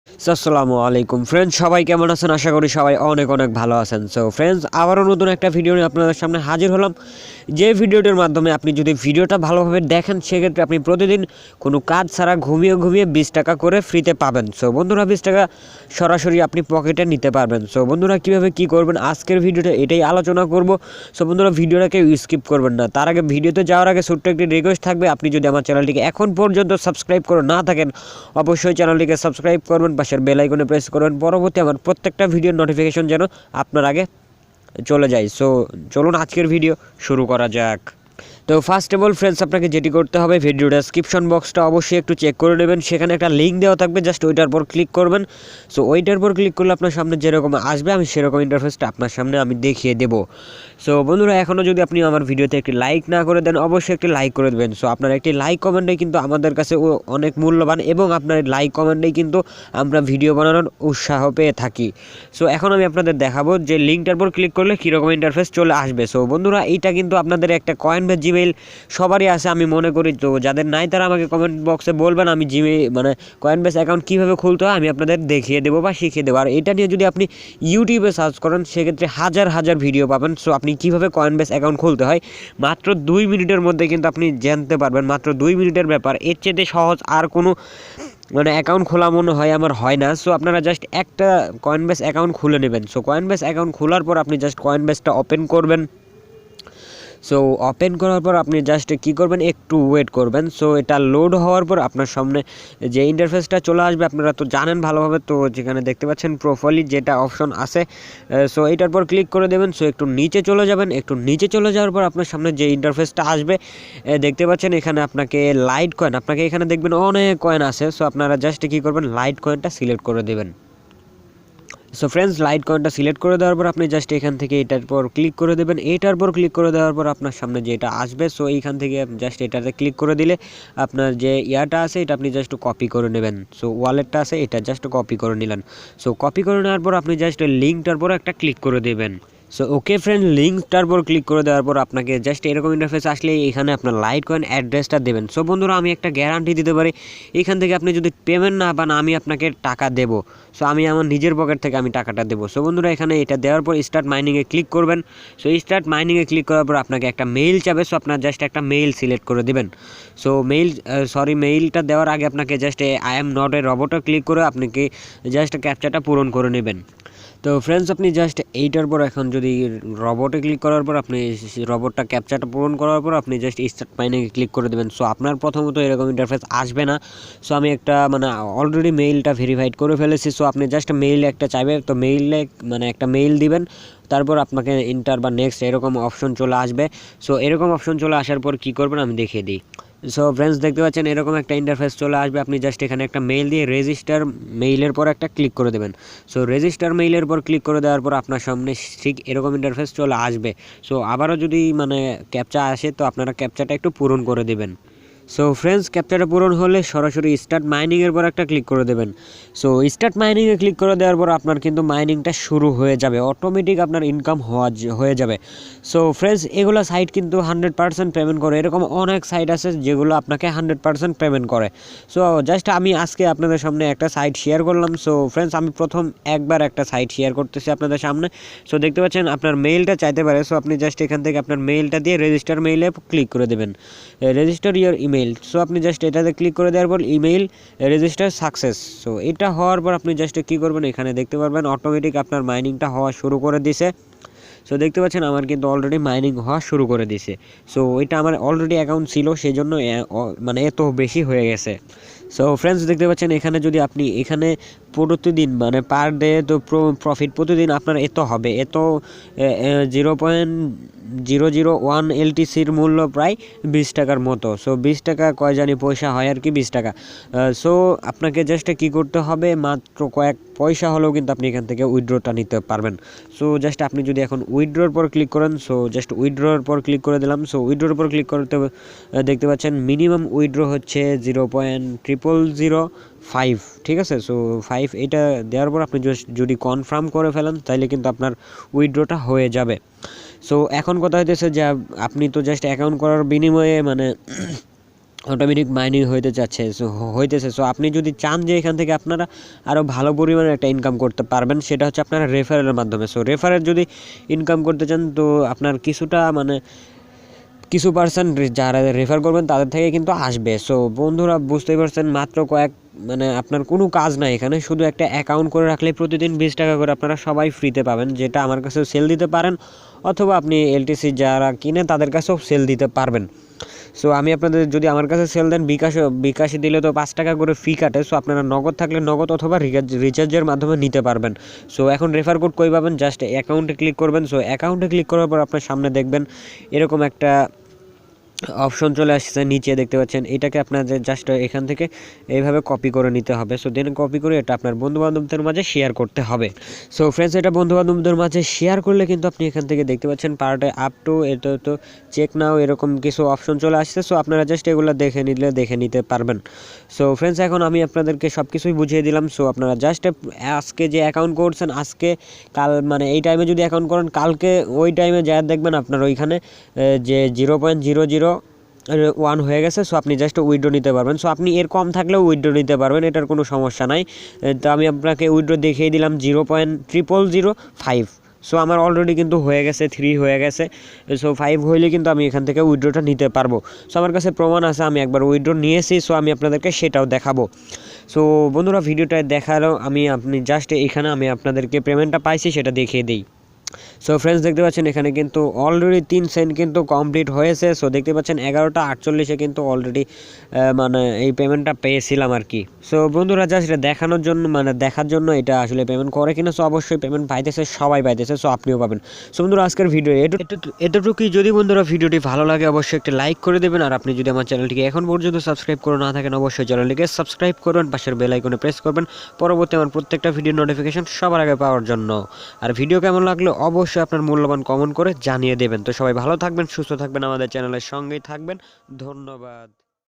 আসসালামু আলাইকুম ফ্রেন্ডস, সবাই কেমন আছেন? আশা করি সবাই অনেক অনেক ভালো আছেন। সো ফ্রেন্ডস, আবারও নতুন একটা ভিডিও নিয়ে আপনাদের সামনে হাজির হলাম। যে ভিডিওটির মাধ্যমে আপনি যদি ভিডিওটা ভালোভাবে দেখেন, সেক্ষেত্রে আপনি প্রতিদিন কোনো কাজ ছাড়া ঘুমিয়ে 20 টাকা করে ফ্রিতে পাবেন। সো বন্ধুরা, 20 টাকা সরাসরি আপনি পকেটে নিতে পারবেন। সো বন্ধুরা, কীভাবে কী করবেন আজকের ভিডিওটা এটাই আলোচনা করব। সো বন্ধুরা, ভিডিওটাকে স্কিপ করবেন না। তার আগে ভিডিওতে যাওয়ার আগে ছোট্ট একটি রিকোয়েস্ট থাকবে, আপনি যদি আমার চ্যানেলটিকে এখন পর্যন্ত সাবস্ক্রাইব করে না থাকেন, অবশ্যই চ্যানেলটিকে সাবস্ক্রাইব করবেন, পাশের বেল আইকনে প্রেস করবেন, পরবর্তী আমার প্রত্যেকটা ভিডিওর নোটিফিকেশন যেন আপনার আগে চলে যায়। সো চলুন আজকের ভিডিও শুরু করা যাক। তো ফার্স্ট অফ অল ফ্রেন্ডস, আপনাকে যেটি করতে হবে, ভিডিও ডেসক্রিপশন বক্সটা অবশ্যই একটু চেক করে নেবেন। সেখানে একটা লিঙ্ক দেওয়া থাকবে, জাস্ট ওইটার পর ক্লিক করবেন। সো ওইটার পর ক্লিক করলে আপনার সামনে যেরকম আসবে, আমি সেরকম ইন্টারফেসটা আপনার সামনে আমি দেখিয়ে দেব। সো বন্ধুরা, এখনও যদি আপনি আমার ভিডিওতে একটি লাইক না করে দেন, অবশ্যই একটি লাইক করে দেবেন। সো আপনার একটি লাইক কমেন্টই কিন্তু আমাদের কাছে অনেক মূল্যবান, এবং আপনার লাইক কমেন্টেই কিন্তু আমরা ভিডিও বানানোর উৎসাহ পেয়ে থাকি। সো এখন আমি আপনাদের দেখাবো যে লিঙ্কটার পর ক্লিক করলে কীরকম ইন্টারফেস চলে আসবে। সো বন্ধুরা, এইটা কিন্তু আপনাদের একটা কয়েন বা জিমেইল সবারই আছে আমি মনে করি। তো যাদের নাই তারা আমাকে কমেন্ট বক্সে বলবেন, আমি মানে কয়েনবেস অ্যাকাউন্ট কীভাবে খুলতে হয় আমি আপনাদের দেখিয়ে দেবো বা শিখিয়ে দেবো। আর এটা নিয়ে যদি আপনি ইউটিউবে সার্চ করেন, সেক্ষেত্রে হাজার হাজার ভিডিও পাবেন। সো আপনি কীভাবে কয়েনবেস অ্যাকাউন্ট খুলতে হয় মাত্র 2 মিনিটের মধ্যে কিন্তু আপনি জানতে পারবেন। মাত্র 2 মিনিটের ব্যাপার, এর চেয়ে সহজ আর কোনো অ্যাকাউন্ট খোলা মনে হয় আমার হয় না। সো আপনারা জাস্ট একটা কয়েনবেস অ্যাকাউন্ট খুলে নেবেন। সো কয়েনবেস অ্যাকাউন্ট খোলার পর আপনি জাস্ট কয়েনবেসটা ওপেন করবেন। সো ওপেন করার পর আপনি জাস্ট কী করবেন, একটু ওয়েট করবেন। সো এটা লোড হওয়ার পর আপনার সামনে যে ইন্টারফেসটা চলে আসবে, আপনারা তো জানেন ভালোভাবে। তো যেখানে দেখতে পাচ্ছেন প্রোফাইল যেটা অপশন আছে, সো এটার পর ক্লিক করে দেবেন। সো একটু নিচে চলে যাবেন। একটু নিচে চলে যাওয়ার পর আপনার সামনে যে ইন্টারফেসটা আসবে, দেখতে পাচ্ছেন এখানে আপনাকে লাইট কয়েন, আপনাকে এখানে দেখবেন অনেক কয়েন আছে। সো আপনারা জাস্ট কী করবেন, লাইট কয়েনটা সিলেক্ট করে দেবেন। সো ফ্রেন্ডস, লাইট কয়েনটা সিলেক্ট করে দেওয়ার পর আপনি জাস্ট এখান থেকে এটার পর ক্লিক করে দেবেন। এটার পর ক্লিক করে দেওয়ার পর আপনার সামনে যেটা আসবে, সো এইখান থেকে জাস্ট এটাতে ক্লিক করে দিলে আপনার যে ইয়াটা আছে এটা আপনি জাস্ট কপি করে নেবেন। সো ওয়ালেটটা আছে এটা জাস্ট কপি করে নিলেন। সো কপি করে নেওয়ার পর আপনি জাস্ট লিঙ্কটার পর একটা ক্লিক করে দেবেন। সো ওকে ফ্রেন্ড, লিঙ্কটার পর ক্লিক করে দেওয়ার পর আপনাকে জাস্ট এরকম ইন্টারফেস আসলে এখানে আপনার লাইট কয়েন অ্যাড্রেসটা দেবেন। সো বন্ধুরা, আমি একটা গ্যারান্টি দিতে পারি, এখান থেকে আপনি যদি পেমেন্ট না পান, আমি আপনাকে টাকা দেবো। সো আমি আমার নিজের পকেট থেকে আমি টাকাটা দেবো। সো বন্ধুরা, এখানে এটা দেওয়ার পর স্টার্ট মাইনিংয়ে ক্লিক করবেন। সো স্টার্ট মাইনিংয়ে ক্লিক করার পর আপনাকে একটা মেইল চাবে। সো আপনার জাস্ট একটা মেইল সিলেক্ট করে দেবেন। সো মেইলটা দেওয়ার আগে আপনাকে just I am not a রবটে ক্লিক করে আপনাকে জাস্ট ক্যাপচাটা পূরণ করে নেবেন। তো ফ্রেন্ডস, আপনি জাস্ট এইটার পর এখন যদি রবটে ক্লিক করার পর আপনি রবটটা ক্যাপচাটা পূরণ করার পর আপনি জাস্ট স্টার্ট মাইনিংয়ে ক্লিক করে দেবেন। সো আপনার প্রথমত এরকম ইন্টারফেস আসবে না। সো আমি একটা অলরেডি মেইলটা ভেরিফাইড করে ফেলেছি। সো আপনি জাস্ট মেইল একটা চাইবে, তো মেইলে একটা মেইল দিবেন। তারপর আপনাকে ইন্টার বা নেক্সট এরকম অপশন চলে আসবে। সো এরকম অপশন চলে আসার পর কী করবেন আমি দেখিয়ে দিই। সো ফ্রেন্ডস, দেখতে পাচ্ছেন এরকম একটা ইন্টারফেস চলে আসবে। আপনি জাস্ট এখানে একটা মেইল দিয়ে রেজিস্টার মেইলের পর একটা ক্লিক করে দেবেন। সো রেজিস্টার মেইলের পর ক্লিক করে দেওয়ার পর আপনার সামনে ঠিক এরকম ইন্টারফেস চলে আসবে। সো আবারও যদি ক্যাপচা আসে, তো আপনারা ক্যাপচাটা একটু পূরণ করে দেবেন। সো ফ্রেন্ডস, ক্যাপচাটা পূরণ হলে সরাসরি স্টার্ট মাইনিংয়ের পর একটা ক্লিক করে দেবেন। সো স্টার্ট মাইনিংয়ে ক্লিক করে দেওয়ার পর আপনার কিন্তু মাইনিংটা শুরু হয়ে যাবে, অটোমেটিক আপনার ইনকাম হয়ে যাবে। সো ফ্রেন্ডস, এগুলো সাইট কিন্তু 100% পেমেন্ট করে। এরকম অনেক সাইট আছে যেগুলো আপনাকে 100% পেমেন্ট করে। সো জাস্ট আমি আজকে আপনাদের সামনে একটা সাইট শেয়ার করলাম। সো ফ্রেন্ডস, আমি প্রথম একবার একটা সাইট শেয়ার করতেছি আপনাদের সামনে। সো দেখতে পাচ্ছেন আপনার মেইলটা চাইতে পারে। সো আপনি জাস্ট এখান থেকে আপনার মেইলটা দিয়ে রেজিস্টার মেইলে ক্লিক করে দেবেন, রেজিস্টার ইওর ইমেল। সো আপনি জাস্ট এটাতে ক্লিক করে দেওয়ার পর ইমেইল রেজিস্টার সাকসেস। সো এটা হওয়ার পর আপনি জাস্ট কী করবেন, এখানে দেখতে পারবেন অটোমেটিক আপনার মাইনিংটা হওয়া শুরু করে দিছে। সো দেখতে পাচ্ছেন আমার কিন্তু অলরেডি মাইনিং হওয়া শুরু করে দিছে। সো এটা আমার অলরেডি অ্যাকাউন্ট ছিল, সেই জন্য এত বেশি হয়ে গেছে। সো ফ্রেন্ডস, দেখতে পাচ্ছেন এখানে যদি আপনি এখানে প্রতিদিন পার ডে তো প্রফিট প্রতিদিন আপনার এত হবে, এত 0.001 এলটিসির মূল্য প্রায় 20 টাকার মতো। সো 20 টাকা কয় জানি পয়সা হয় আর কি, 20 টাকা। সো আপনাকে জাস্ট কী করতে হবে, মাত্র কয়েক পয়সা হলেও কিন্তু আপনি এখান থেকে উইথড্রটা নিতে পারবেন। সো জাস্ট আপনি যদি এখন উইথড্রোর পর ক্লিক করেন, সো জাস্ট উইথড্রোর পর ক্লিক করে দিলাম। সো উইথড্রোর পর ক্লিক করতে দেখতে পাচ্ছেন মিনিমাম উইথড্রো হচ্ছে 0.0005, ঠিক আছে। সো 5 এটা দেওয়ার পর আপনি যদি কনফার্ম করে ফেলেন, তাহলে কিন্তু আপনার উইথড্রোটা হয়ে যাবে। সো এখন কথা হইতেছে যে আপনি তো জাস্ট অ্যাকাউন্ট করার বিনিময়ে অটোমেটিক মাইনিং হইতেছে। সো আপনি যদি চান যে এখান থেকে আপনারা আরও ভালো পরিমাণে একটা ইনকাম করতে পারবেন, সেটা হচ্ছে আপনারা রেফারেলের মাধ্যমে। সো রেফারেল যদি ইনকাম করতে চান, তো আপনার কিছুটা মানে কিছু পার্সেন্ট যারা রেফার করবেন তাদের থেকে কিন্তু আসবে। সো বন্ধুরা বুঝতেই পারছেন, মাত্র কয়েক মানে আপনার কোনো কাজ নাই এখানে, শুধু একটা অ্যাকাউন্ট করে রাখলে প্রতিদিন 20 টাকা করে আপনারা সবাই ফ্রিতে পাবেন, যেটা আমার কাছেও সেল দিতে পারেন, অথবা আপনি এলটিসি যারা কিনে তাদের কাছেও সেল দিতে পারবেন। সো আমি আপনাদের যদি আমার কাছে সেল দেন, বিকাশে দিলে তো 5 টাকা করে ফি কাটে। সো আপনারা নগদ থাকলে নগদ অথবা রিচার্জের মাধ্যমে নিতে পারবেন। সো এখন রেফার কোড কই পাবেন, জাস্ট অ্যাকাউন্টে ক্লিক করবেন। সো অ্যাকাউন্টে ক্লিক করার পর আপনার সামনে দেখবেন এরকম একটা অপশন চলে আসছে, নিচে দেখতে পাচ্ছেন। এটাকে আপনাদের জাস্ট এখান থেকে এইভাবে কপি করে নিতে হবে। সো দেন কপি করে এটা আপনার বন্ধুবান্ধবদের মাঝে শেয়ার করতে হবে। সো ফ্রেন্ডস, এটা বন্ধুবান্ধবদের মাঝে শেয়ার করলে কিন্তু আপনি এখান থেকে দেখতে পাচ্ছেন পার্টে আপ টু এটা তো চেক নাও এরকম কিছু অপশন চলে আসছে। সো আপনারা জাস্ট এগুলো দেখে নিতে পারবেন। সো ফ্রেন্ডস, এখন আমি আপনাদেরকে সব কিছুই বুঝিয়ে দিলাম। সো আপনারা জাস্ট আজকে যে অ্যাকাউন্ট করছেন, আজকে কাল মানে এই টাইমে যদি অ্যাকাউন্ট করেন, কালকে ওই টাইমে যা দেখবেন আপনার ওইখানে যে 0.001 হয়ে গেছে। সো আপনি জাস্ট উইথড্র নিতে পারবেন। সো আপনি এর কম থাকলেও উইথড্র নিতে পারবেন, এটার কোনো সমস্যা নাই। তো আমি আপনাকে উইথড্র দেখিয়ে দিলাম 0.0005। সো আমার অলরেডি কিন্তু হয়ে গেছে, 3 হয়ে গেছে। সো 5 হইলে কিন্তু আমি এখান থেকে উইথড্রটা নিতে পারবো। সো আমার কাছে প্রমাণ আছে, আমি একবার উইথড্র নিয়েছি। সো আমি আপনাদেরকে সেটাও দেখাবো। সো বন্ধুরা, ভিডিওটা দেখালো আপনি জাস্ট এখানে আমি আপনাদেরকে পেমেন্টটা পাইছি সেটা দেখিয়ে দিই। সো ফ্রেন্ডস, দেখতে পাচ্ছেন এখানে কিন্তু অলরেডি 3 সেন্ট কিন্তু কমপ্লিট হয়েছে। সো দেখতে পাচ্ছেন 11:48 কিন্তু অলরেডি মানে এই পেমেন্টটা পেয়েছিলাম আর কি। সো বন্ধুরা, জাস্ট এটা দেখানোর জন্য দেখার জন্য এটা আসলে পেমেন্ট করে কিনা। সো অবশ্যই পেমেন্ট পাইতেছে, সবাই পাইতেছে। সো আপনিও পাবেন। সো বন্ধুরা, আজকের ভিডিও এতটুকুই। যদি বন্ধুরা ভিডিওটি ভালো লাগে অবশ্যই একটা লাইক করে দেবেন। আর আপনি যদি আমার চ্যানেলটিকে এখন পর্যন্ত সাবস্ক্রাইব করে না থাকেন, অবশ্যই চ্যানেলটিকে সাবস্ক্রাইব করবেন, পাশের বেল আইকনে প্রেস করবেন পরবর্তী আমার প্রত্যেকটা ভিডিও নোটিফিকেশন সবার আগে পাওয়ার জন্য। আর ভিডিও কেমন লাগলো অবশ্যই আপনার মূল্যবান কমেন্ট করে জানিয়ে দেবেন। তো সবাই ভালো থাকবেন, সুস্থ থাকবেন, আমাদের চ্যানেলের সঙ্গেই থাকবেন। ধন্যবাদ।